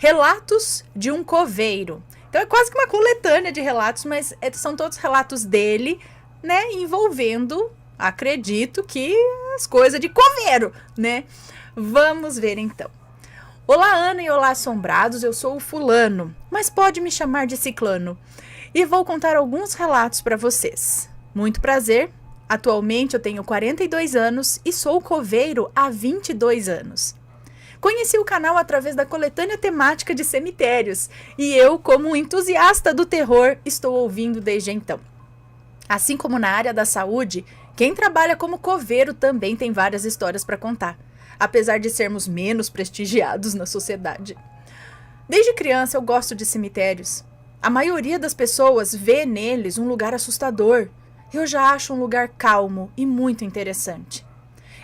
Relatos de um Coveiro. Então é quase que uma coletânea de relatos, mas são todos relatos dele, né, envolvendo, acredito que as coisas de coveiro, né? Vamos ver então. Olá, Ana, e olá, assombrados, eu sou o fulano, mas pode me chamar de ciclano. E vou contar alguns relatos para vocês. Muito prazer, atualmente eu tenho 42 anos e sou coveiro há 22 anos. Conheci o canal através da coletânea temática de cemitérios e eu, como um entusiasta do terror, estou ouvindo desde então. Assim como na área da saúde, quem trabalha como coveiro também tem várias histórias para contar, apesar de sermos menos prestigiados na sociedade. Desde criança eu gosto de cemitérios. A maioria das pessoas vê neles um lugar assustador. Eu já acho um lugar calmo e muito interessante.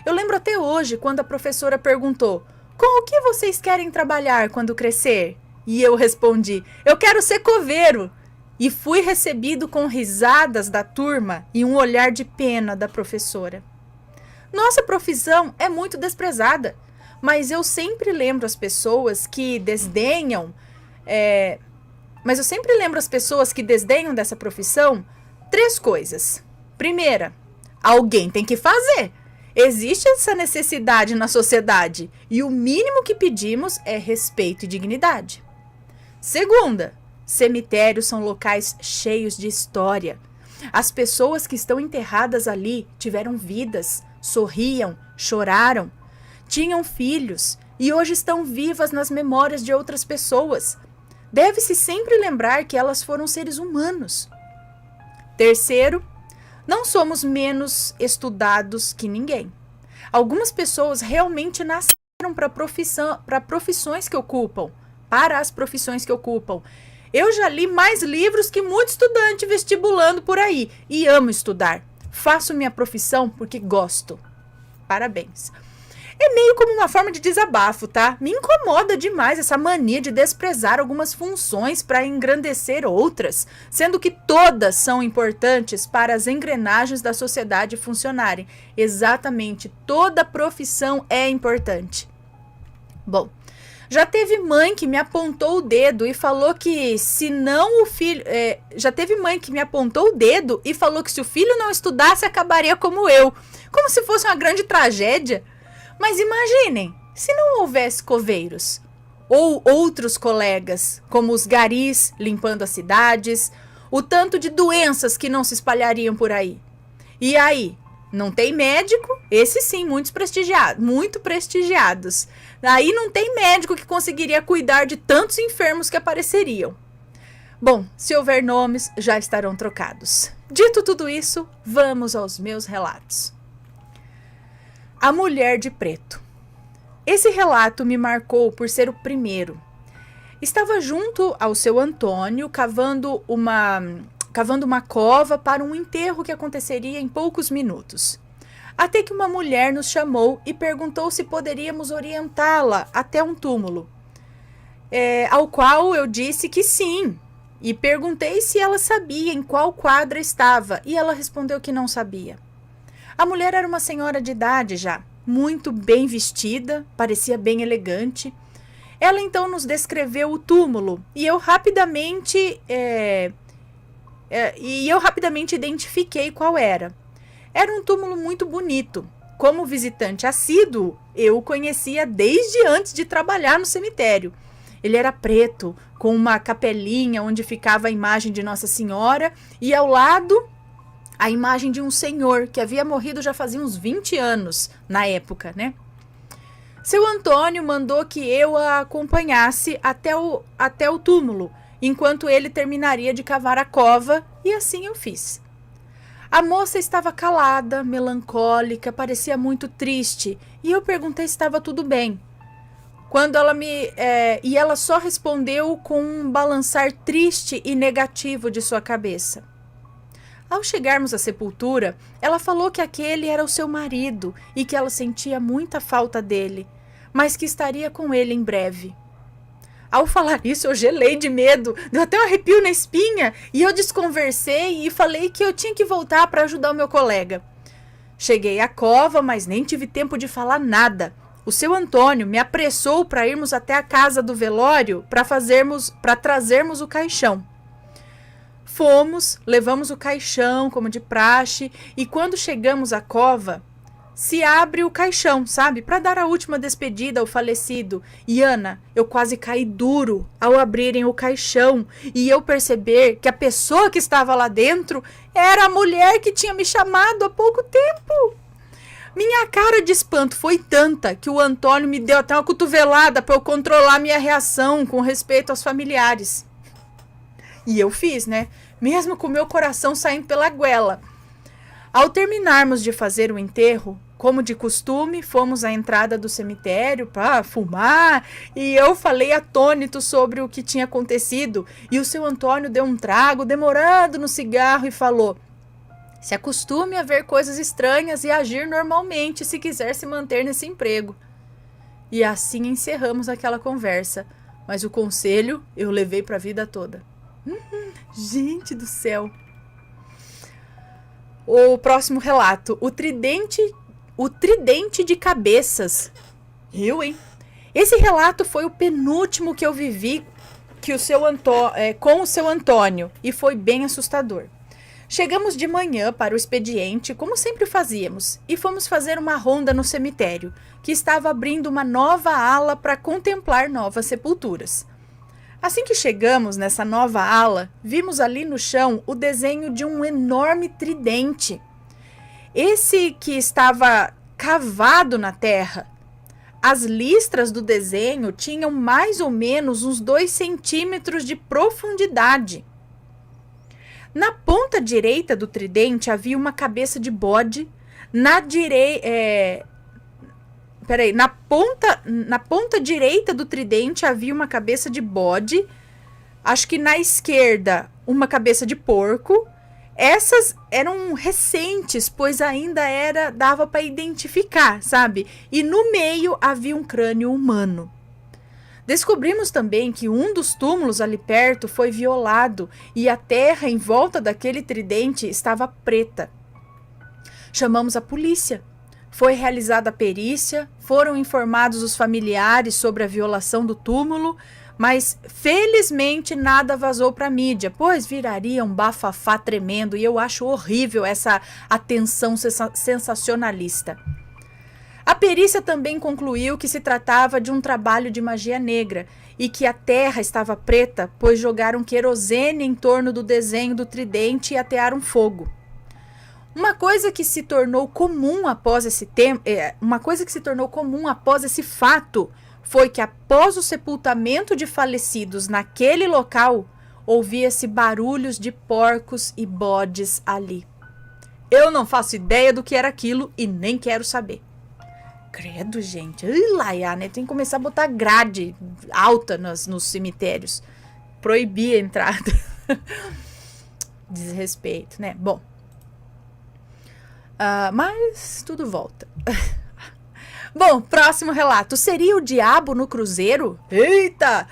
Eu lembro até hoje quando a professora perguntou: com o que vocês querem trabalhar quando crescer? E eu respondi: eu quero ser coveiro. E fui recebido com risadas da turma e um olhar de pena da professora. Nossa profissão é muito desprezada, mas eu sempre lembro as pessoas que desdenham, dessa profissão 3 coisas. Primeira, alguém tem que fazer. Existe essa necessidade na sociedade e o mínimo que pedimos é respeito e dignidade. Segunda, cemitérios são locais cheios de história. As pessoas que estão enterradas ali tiveram vidas, sorriam, choraram, tinham filhos e hoje estão vivas nas memórias de outras pessoas. Deve-se sempre lembrar que elas foram seres humanos. Terceiro, não somos menos estudados que ninguém. Algumas pessoas realmente nasceram para as profissões que ocupam. Eu já li mais livros que muito estudante vestibulando por aí e amo estudar. Faço minha profissão porque gosto. Parabéns. É meio como uma forma de desabafo, tá? Me incomoda demais essa mania de desprezar algumas funções para engrandecer outras, sendo que todas são importantes para as engrenagens da sociedade funcionarem. Exatamente, toda profissão é importante. Bom, já teve mãe que me apontou o dedo e falou que se o filho não estudasse, acabaria como eu. Como se fosse uma grande tragédia. Mas imaginem, se não houvesse coveiros, ou outros colegas, como os garis limpando as cidades, o tanto de doenças que não se espalhariam por aí. E aí, não tem médico? Esses sim, muito prestigiados. Aí não tem médico que conseguiria cuidar de tantos enfermos que apareceriam. Bom, se houver nomes, já estarão trocados. Dito tudo isso, vamos aos meus relatos. A Mulher de Preto. Esse relato me marcou por ser o primeiro. Estava junto ao seu Antônio, cavando uma cova para um enterro que aconteceria em poucos minutos. Até que uma mulher nos chamou e perguntou se poderíamos orientá-la até um túmulo. Ao qual eu disse que sim. E perguntei se ela sabia em qual quadra estava, e ela respondeu que não sabia. A mulher era uma senhora de idade já, muito bem vestida, parecia bem elegante. Ela então nos descreveu o túmulo e eu rapidamente identifiquei qual era. Era um túmulo muito bonito. Como visitante assíduo, eu o conhecia desde antes de trabalhar no cemitério. Ele era preto, com uma capelinha onde ficava a imagem de Nossa Senhora e ao lado a imagem de um senhor que havia morrido já fazia uns 20 anos na época, né? Seu Antônio mandou que eu a acompanhasse até o túmulo, enquanto ele terminaria de cavar a cova, e assim eu fiz. A moça estava calada, melancólica, parecia muito triste, e eu perguntei se estava tudo bem. E ela só respondeu com um balançar triste e negativo de sua cabeça. Ao chegarmos à sepultura, ela falou que aquele era o seu marido e que ela sentia muita falta dele, mas que estaria com ele em breve. Ao falar isso, eu gelei de medo, deu até um arrepio na espinha e eu desconversei e falei que eu tinha que voltar para ajudar o meu colega. Cheguei à cova, mas nem tive tempo de falar nada. O seu Antônio me apressou para irmos até a casa do velório para trazermos o caixão. Fomos, levamos o caixão, como de praxe, e quando chegamos à cova, se abre o caixão, sabe? Para dar a última despedida ao falecido. E Ana, eu quase caí duro ao abrirem o caixão e eu perceber que a pessoa que estava lá dentro era a mulher que tinha me chamado há pouco tempo. Minha cara de espanto foi tanta que o Antônio me deu até uma cotovelada para eu controlar minha reação com respeito aos familiares. E eu fiz, né? Mesmo com meu coração saindo pela goela. Ao terminarmos de fazer o enterro, como de costume, fomos à entrada do cemitério para fumar e eu falei atônito sobre o que tinha acontecido. E o seu Antônio deu um trago demorado no cigarro e falou: se acostume a ver coisas estranhas e agir normalmente se quiser se manter nesse emprego. E assim encerramos aquela conversa, mas o conselho eu levei para a vida toda. Gente do céu. O próximo relato, o tridente de cabeças. Hein? Esse relato foi o penúltimo que eu vivi com o seu Antônio e foi bem assustador. Chegamos de manhã para o expediente, como sempre fazíamos, e fomos fazer uma ronda no cemitério, que estava abrindo uma nova ala para contemplar novas sepulturas. Assim que chegamos nessa nova ala, vimos ali no chão o desenho de um enorme tridente. Esse que estava cavado na terra. As listras do desenho tinham mais ou menos uns 2 centímetros de profundidade. Na ponta direita do tridente havia uma cabeça de bode. Na ponta direita do tridente havia uma cabeça de bode. Acho que na esquerda uma cabeça de porco. Essas eram recentes, pois ainda dava para identificar, sabe? E no meio havia um crânio humano. Descobrimos também que um dos túmulos ali perto foi violado e a terra em volta daquele tridente estava preta. Chamamos a polícia. Foi realizada a perícia, foram informados os familiares sobre a violação do túmulo, mas felizmente nada vazou para a mídia, pois viraria um bafafá tremendo e eu acho horrível essa atenção sensacionalista. A perícia também concluiu que se tratava de um trabalho de magia negra e que a terra estava preta, pois jogaram querosene em torno do desenho do tridente e atearam fogo. Uma coisa que se tornou comum após esse fato foi que após o sepultamento de falecidos naquele local, ouvia-se barulhos de porcos e bodes ali. Eu não faço ideia do que era aquilo e nem quero saber. Credo, gente. Laia, né? Tem que começar a botar grade alta nos cemitérios. Proibir a entrada. Desrespeito, né? Bom. Mas tudo volta. Bom, próximo relato. Seria o diabo no cruzeiro? Eita!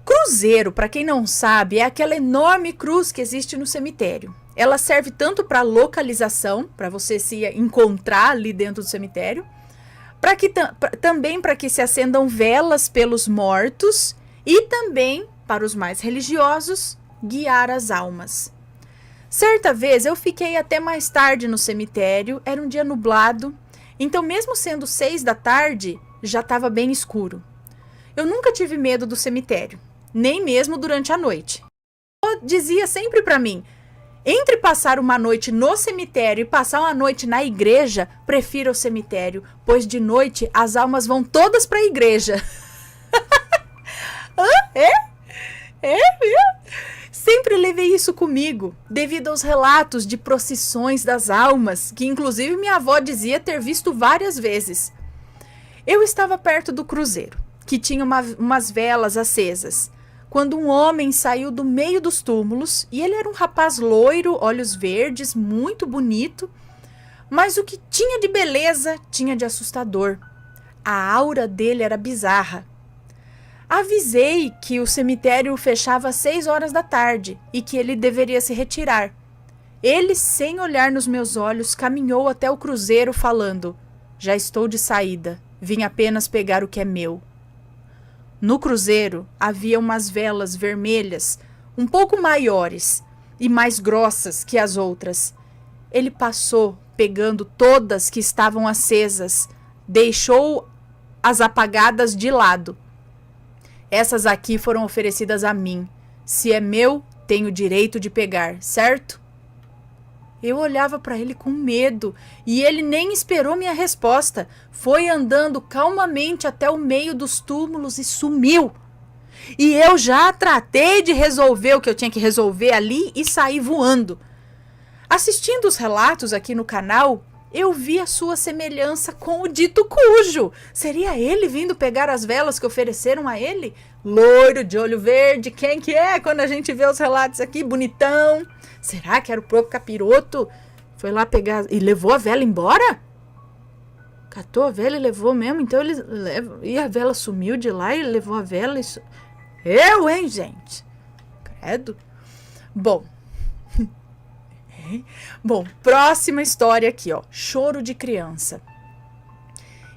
Cruzeiro, para quem não sabe, é aquela enorme cruz que existe no cemitério. Ela serve tanto para localização, para você se encontrar ali dentro do cemitério, também para que se acendam velas pelos mortos e também, para os mais religiosos, guiar as almas. Certa vez eu fiquei até mais tarde no cemitério, era um dia nublado, então mesmo sendo 6 da tarde, já estava bem escuro. Eu nunca tive medo do cemitério, nem mesmo durante a noite. Eu dizia sempre para mim: entre passar uma noite no cemitério e passar uma noite na igreja, prefiro o cemitério, pois de noite as almas vão todas para a igreja. Sempre levei isso comigo, devido aos relatos de procissões das almas, que inclusive minha avó dizia ter visto várias vezes. Eu estava perto do cruzeiro, que tinha umas velas acesas, quando um homem saiu do meio dos túmulos, e ele era um rapaz loiro, olhos verdes, muito bonito, mas o que tinha de beleza, tinha de assustador. A aura dele era bizarra. Avisei que o cemitério fechava às 6 horas da tarde e que ele deveria se retirar. Ele, sem olhar nos meus olhos, caminhou até o cruzeiro falando: já estou de saída, Vim apenas pegar o que é meu. No cruzeiro havia umas velas vermelhas, um pouco maiores e mais grossas que as outras. Ele passou pegando todas que estavam acesas, deixou as apagadas de lado. Essas aqui foram oferecidas a mim. Se é meu, tenho direito de pegar, certo? Eu olhava para ele com medo e ele nem esperou minha resposta. Foi andando calmamente até o meio dos túmulos e sumiu. E eu já tratei de resolver o que eu tinha que resolver ali e saí voando. Assistindo os relatos aqui no canal, eu vi a sua semelhança com o dito cujo. Seria ele vindo pegar as velas que ofereceram a ele? Loiro, de olho verde, quem que é quando a gente vê os relatos aqui? Bonitão. Será que era o próprio capiroto? Foi lá pegar e levou a vela embora? Catou a vela e levou mesmo? Então ele leva... E a vela sumiu de lá e ele levou a vela e... Eu, hein, gente? Credo. Bom... Bom, próxima história aqui, ó. Choro de criança.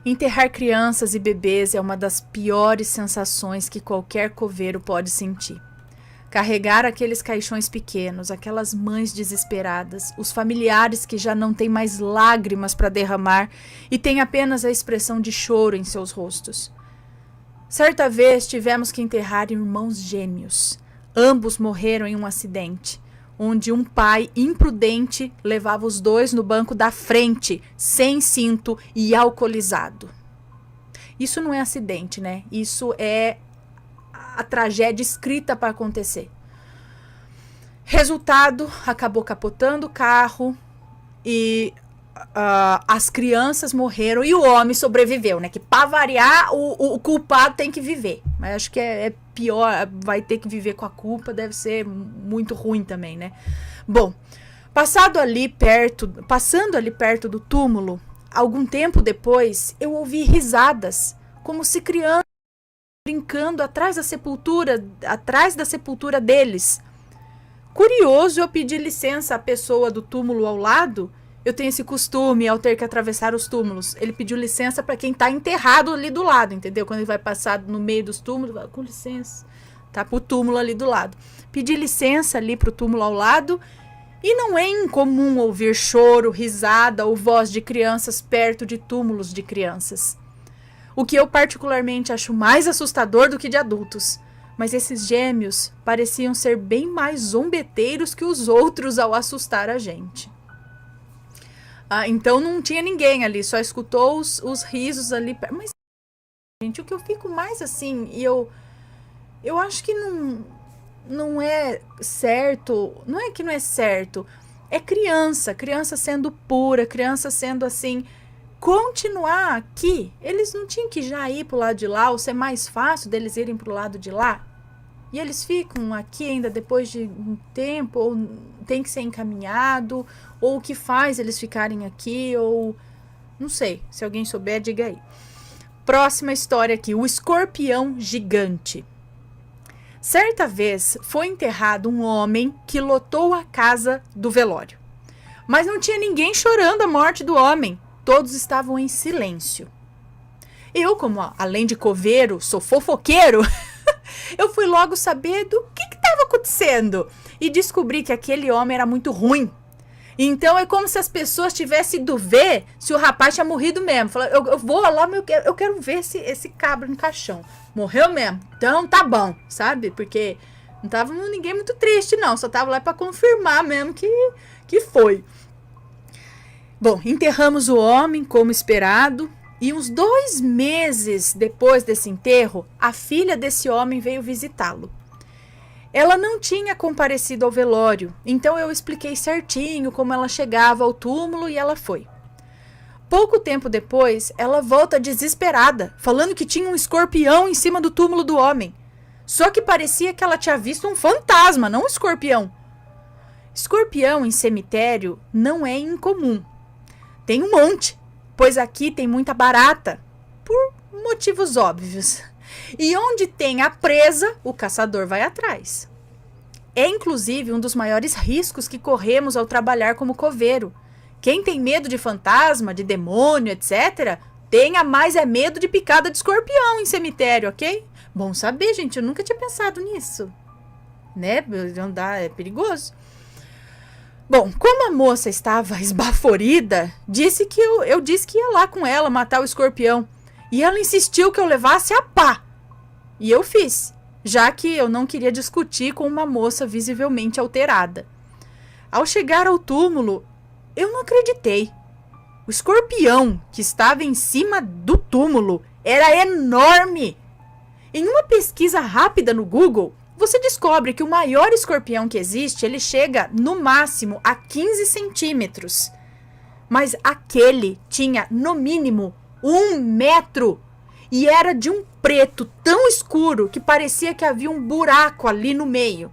Enterrar crianças e bebês é uma das piores sensações que qualquer coveiro pode sentir. Carregar aqueles caixões pequenos, aquelas mães desesperadas, os familiares que já não têm mais lágrimas para derramar e têm apenas a expressão de choro em seus rostos. Certa vez tivemos que enterrar irmãos gêmeos. Ambos morreram em um acidente, onde um pai imprudente levava os dois no banco da frente, sem cinto e alcoolizado. Isso não é acidente, né? Isso é a tragédia escrita para acontecer. Resultado, acabou capotando o carro e as crianças morreram e o homem sobreviveu, né? Que para variar, o culpado tem que viver. Mas acho que é pior, vai ter que viver com a culpa, deve ser muito ruim também, né? Bom, passando ali perto do túmulo, algum tempo depois, eu ouvi risadas, como se crianças brincando atrás da sepultura deles. Curioso, eu pedi licença à pessoa do túmulo ao lado. Eu tenho esse costume ao ter que atravessar os túmulos. Ele pediu licença para quem está enterrado ali do lado, entendeu? Quando ele vai passar no meio dos túmulos, vai, com licença, tá pro túmulo ali do lado. Pedi licença ali pro túmulo ao lado. E não é incomum ouvir choro, risada ou voz de crianças perto de túmulos de crianças. O que eu particularmente acho mais assustador do que de adultos. Mas esses gêmeos pareciam ser bem mais zombeteiros que os outros ao assustar a gente. Então não tinha ninguém ali, só escutou os risos ali. Mas, gente, o que eu fico mais assim, e eu acho que não é certo, não é que não é certo, é criança sendo pura, criança sendo assim, continuar aqui. Eles não tinham que já ir pro lado de lá, ou ser mais fácil deles irem pro lado de lá? E eles ficam aqui ainda depois de um tempo, ou tem que ser encaminhado, ou o que faz eles ficarem aqui, ou... Não sei, se alguém souber, diga aí. Próxima história aqui, o escorpião gigante. Certa vez foi enterrado um homem que lotou a casa do velório. Mas não tinha ninguém chorando a morte do homem, todos estavam em silêncio. Eu, como além de coveiro, sou fofoqueiro... Eu fui logo saber do que estava acontecendo e descobri que aquele homem era muito ruim. Então é como se as pessoas tivessem ido ver se o rapaz tinha morrido mesmo. Falei, eu vou lá, mas eu quero ver esse cabra no caixão. Morreu mesmo? Então tá bom, sabe? Porque não tava ninguém muito triste, não. Só tava lá para confirmar mesmo que foi. Bom, enterramos o homem como esperado. E uns 2 meses depois desse enterro, a filha desse homem veio visitá-lo. Ela não tinha comparecido ao velório, então eu expliquei certinho como ela chegava ao túmulo e ela foi. Pouco tempo depois, ela volta desesperada, falando que tinha um escorpião em cima do túmulo do homem. Só que parecia que ela tinha visto um fantasma, não um escorpião. Escorpião em cemitério não é incomum. Tem um monte. Pois aqui tem muita barata, por motivos óbvios. E onde tem a presa, o caçador vai atrás. É inclusive um dos maiores riscos que corremos ao trabalhar como coveiro. Quem tem medo de fantasma, de demônio, etc., tenha mais é medo de picada de escorpião em cemitério, ok? Bom saber, gente, eu nunca tinha pensado nisso. Né? Andar é perigoso. Bom, como a moça estava esbaforida, disse que eu disse que ia lá com ela matar o escorpião. E ela insistiu que eu levasse a pá. E eu fiz, já que eu não queria discutir com uma moça visivelmente alterada. Ao chegar ao túmulo, eu não acreditei. O escorpião que estava em cima do túmulo era enorme. Em uma pesquisa rápida no Google, você descobre que o maior escorpião que existe, ele chega no máximo a 15 centímetros. Mas aquele tinha no mínimo 1 metro e era de um preto tão escuro que parecia que havia um buraco ali no meio.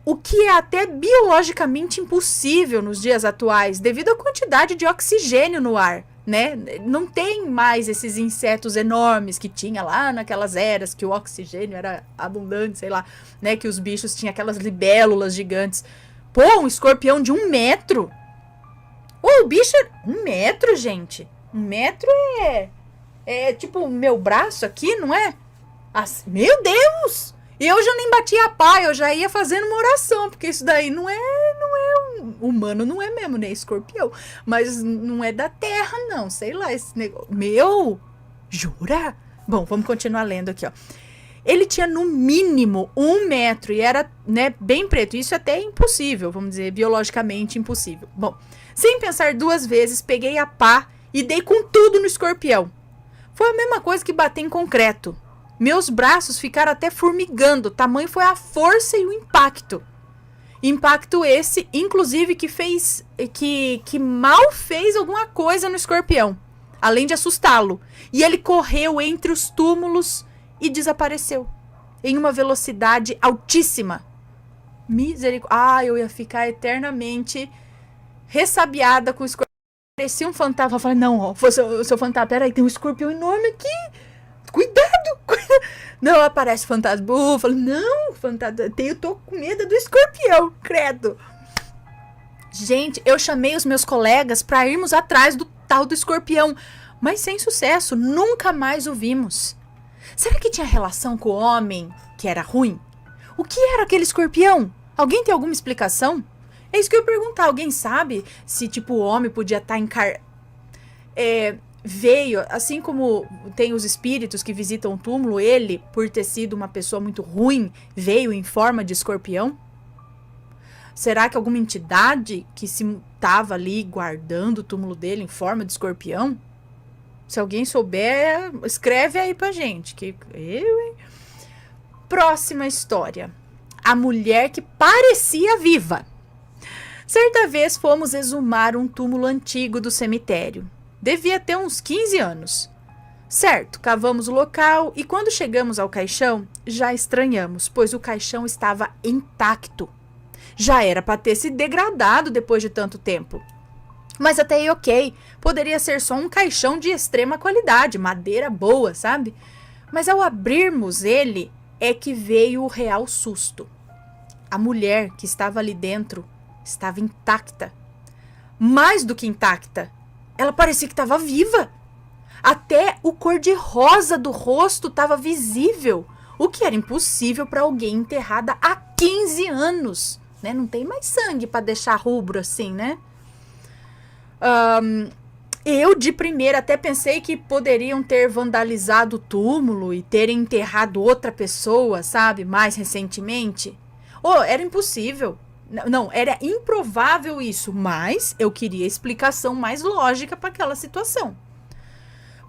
O que é até biologicamente impossível nos dias atuais, devido à quantidade de oxigênio no ar, né? Não tem mais esses insetos enormes que tinha lá naquelas eras, que o oxigênio era abundante, sei lá, né? Que os bichos tinham aquelas libélulas gigantes. Pô, um escorpião de 1 metro? O bicho é 1 metro, gente. 1 metro é tipo o meu braço aqui, não é? Meu Deus! Eu já nem batia a pá, eu já ia fazendo uma oração, porque isso daí não é humano, não é mesmo, né? Escorpião. Mas não é da terra, não. Sei lá, esse negócio. Meu! Jura? Bom, vamos continuar lendo aqui, ó. Ele tinha no mínimo 1 metro e era, né, bem preto. Isso até é impossível, vamos dizer, biologicamente impossível. Bom, sem pensar 2 vezes, peguei a pá e dei com tudo no escorpião. Foi a mesma coisa que bater em concreto. Meus braços ficaram até formigando, tamanho foi a força e o impacto. Impacto esse, inclusive, que mal fez alguma coisa no escorpião, além de assustá-lo. E ele correu entre os túmulos e desapareceu, em uma velocidade altíssima. Misericórdia. Eu ia ficar eternamente ressabiada com o escorpião. Parecia um fantasma. Eu falei, não, ó, seu fantasma, peraí, tem um escorpião enorme aqui. Cuidado. Não, aparece fantasma. Eu falei, não, fantasma, eu tô com medo do escorpião, credo. Gente, eu chamei os meus colegas para irmos atrás do tal do escorpião, mas sem sucesso, nunca mais o vimos. Será que tinha relação com o homem que era ruim? O que era aquele escorpião? Alguém tem alguma explicação? É isso que eu ia perguntar, alguém sabe se tipo o homem podia estar veio, assim como tem os espíritos que visitam o túmulo, ele, por ter sido uma pessoa muito ruim, veio em forma de escorpião? Será que alguma entidade que se estava ali guardando o túmulo dele em forma de escorpião? Se alguém souber, escreve aí pra gente. Próxima história. A mulher que parecia viva. Certa vez fomos exumar um túmulo antigo do cemitério. Devia ter uns 15 anos. Certo, cavamos o local e quando chegamos ao caixão, já estranhamos, pois o caixão estava intacto. Já era para ter se degradado depois de tanto tempo. Mas até aí ok, poderia ser só um caixão de extrema qualidade, madeira boa, sabe? Mas ao abrirmos ele, é que veio o real susto. A mulher que estava ali dentro estava intacta. Mais do que intacta. Ela parecia que estava viva. Até o cor-de-rosa do rosto estava visível, o que era impossível para alguém enterrada há 15 anos. Né? Não tem mais sangue para deixar rubro assim, né? Eu, de primeira, até pensei que poderiam ter vandalizado o túmulo e terem enterrado outra pessoa, sabe? Mais recentemente. Era impossível. Não, era improvável isso, mas eu queria explicação mais lógica para aquela situação.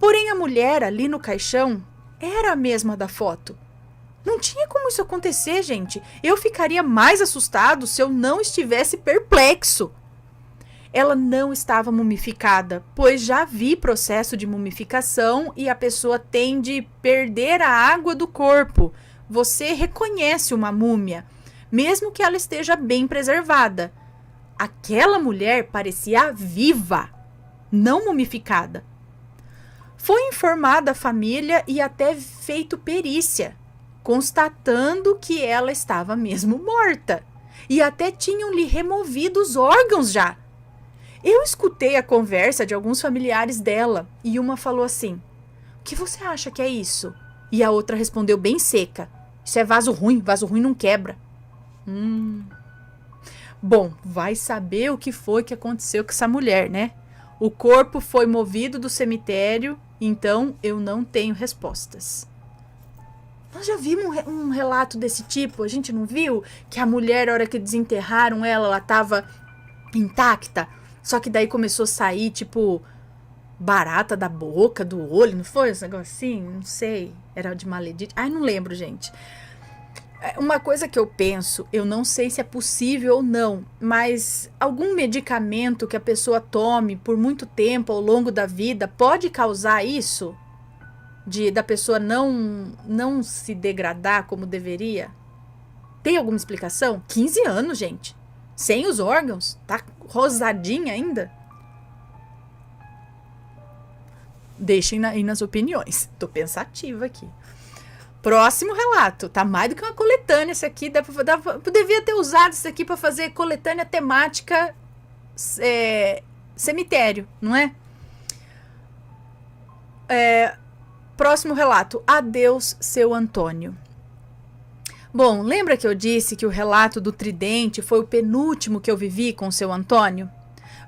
Porém, a mulher ali no caixão era a mesma da foto. Não tinha como isso acontecer, gente. Eu ficaria mais assustado se eu não estivesse perplexo. Ela não estava mumificada, pois já vi processo de mumificação e a pessoa tende a perder a água do corpo. Você reconhece uma múmia, mesmo que ela esteja bem preservada. Aquela mulher parecia viva, não mumificada. Foi informada a família e até feito perícia, constatando que ela estava mesmo morta. E até tinham-lhe removido os órgãos já. Eu escutei a conversa de alguns familiares dela e uma falou assim: "O que você acha que é isso?" E a outra respondeu bem seca: "Isso é vaso ruim não quebra." Bom, vai saber o que foi que aconteceu com essa mulher, né? O corpo foi movido do cemitério, então eu não tenho respostas. Nós já vimos um relato desse tipo, a gente não viu? Que a mulher, na hora que desenterraram ela, ela tava intacta, só que daí começou a sair, tipo, barata da boca, do olho, não foi esse negócio assim? Não sei, era de maledite. Ai, não lembro, gente. Uma coisa que eu penso, eu não sei se é possível ou não, mas algum medicamento que a pessoa tome por muito tempo ao longo da vida pode causar isso? Da pessoa não se degradar como deveria? Tem alguma explicação? 15 anos, gente. Sem os órgãos. Tá rosadinha ainda? Deixem aí nas opiniões. Tô pensativa aqui. Próximo relato. Tá mais do que uma coletânea esse aqui. Devia ter usado isso aqui para fazer coletânea temática cemitério, não é? Próximo relato. Adeus, seu Antônio. Bom, lembra que eu disse que o relato do tridente foi o penúltimo que eu vivi com o seu Antônio?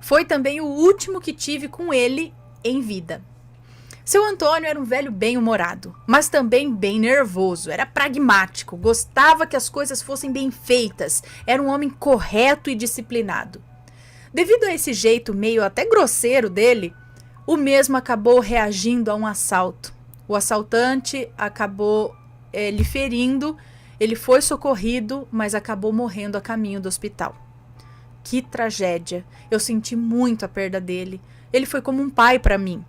Foi também o último que tive com ele em vida. Seu Antônio era um velho bem-humorado, mas também bem nervoso, era pragmático, gostava que as coisas fossem bem feitas, era um homem correto e disciplinado. Devido a esse jeito meio até grosseiro dele, o mesmo acabou reagindo a um assalto. O assaltante acabou lhe ferindo, ele foi socorrido, mas acabou morrendo a caminho do hospital. Que tragédia! Eu senti muito a perda dele. Ele foi como um pai para mim.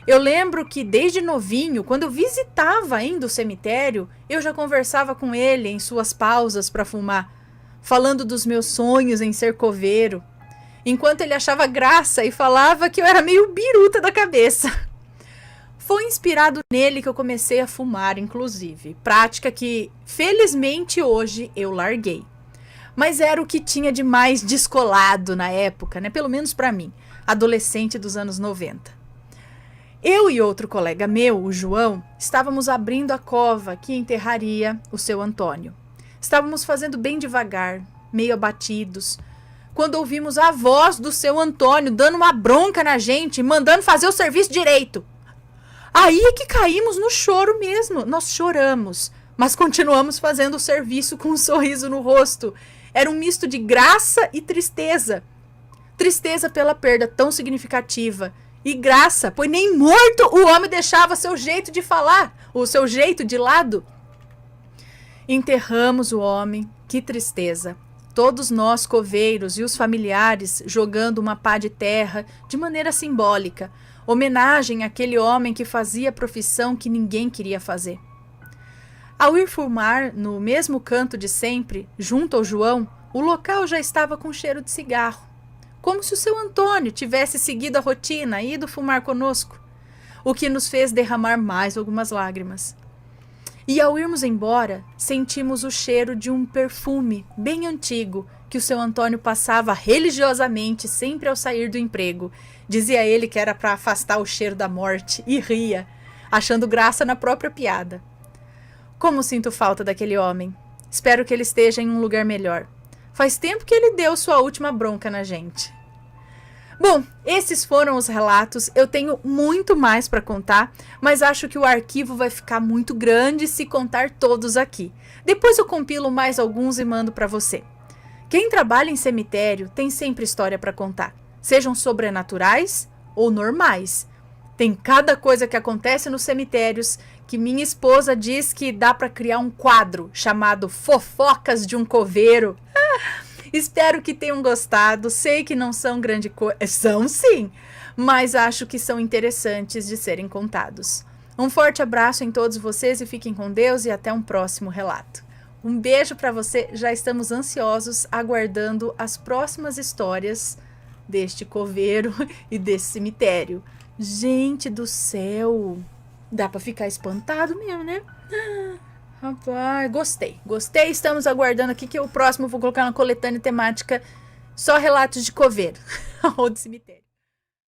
Eu lembro que desde novinho, quando eu visitava ainda o cemitério, eu já conversava com ele em suas pausas para fumar, falando dos meus sonhos em ser coveiro, enquanto ele achava graça e falava que eu era meio biruta da cabeça. Foi inspirado nele que eu comecei a fumar, inclusive, prática que, felizmente, hoje eu larguei. Mas era o que tinha de mais descolado na época, né? Pelo menos para mim, adolescente dos anos 90. Eu e outro colega meu, o João, estávamos abrindo a cova que enterraria o seu Antônio. Estávamos fazendo bem devagar, meio abatidos, quando ouvimos a voz do seu Antônio dando uma bronca na gente, mandando fazer o serviço direito. Aí é que caímos no choro mesmo. Nós choramos, mas continuamos fazendo o serviço com um sorriso no rosto. Era um misto de graça e tristeza. Tristeza pela perda tão significativa. E graça, pois nem morto o homem deixava seu jeito de falar, o seu jeito de lado. Enterramos o homem, que tristeza. Todos nós, coveiros e os familiares, jogando uma pá de terra de maneira simbólica, homenagem àquele homem que fazia a profissão que ninguém queria fazer. Ao ir fumar no mesmo canto de sempre, junto ao João, o local já estava com cheiro de cigarro, como se o seu Antônio tivesse seguido a rotina e ido fumar conosco, o que nos fez derramar mais algumas lágrimas. E ao irmos embora, sentimos o cheiro de um perfume bem antigo que o seu Antônio passava religiosamente sempre ao sair do emprego. Dizia ele que era para afastar o cheiro da morte e ria, achando graça na própria piada. Como sinto falta daquele homem. Espero que ele esteja em um lugar melhor. Faz tempo que ele deu sua última bronca na gente. Bom, esses foram os relatos. Eu tenho muito mais para contar, mas acho que o arquivo vai ficar muito grande se contar todos aqui. Depois eu compilo mais alguns e mando para você. Quem trabalha em cemitério tem sempre história para contar, sejam sobrenaturais ou normais. Tem cada coisa que acontece nos cemitérios que minha esposa diz que dá para criar um quadro chamado Fofocas de um Coveiro. Espero que tenham gostado. Sei que não são grande coisa. São sim, mas acho que são interessantes de serem contados. Um forte abraço em todos vocês e fiquem com Deus e até um próximo relato. Um beijo para você. Já estamos ansiosos aguardando as próximas histórias deste coveiro e desse cemitério. Gente do céu, dá para ficar espantado mesmo, né? Rapaz, gostei. Estamos aguardando aqui que o próximo eu vou colocar na coletânea temática Só relatos de coveiro ou de cemitério.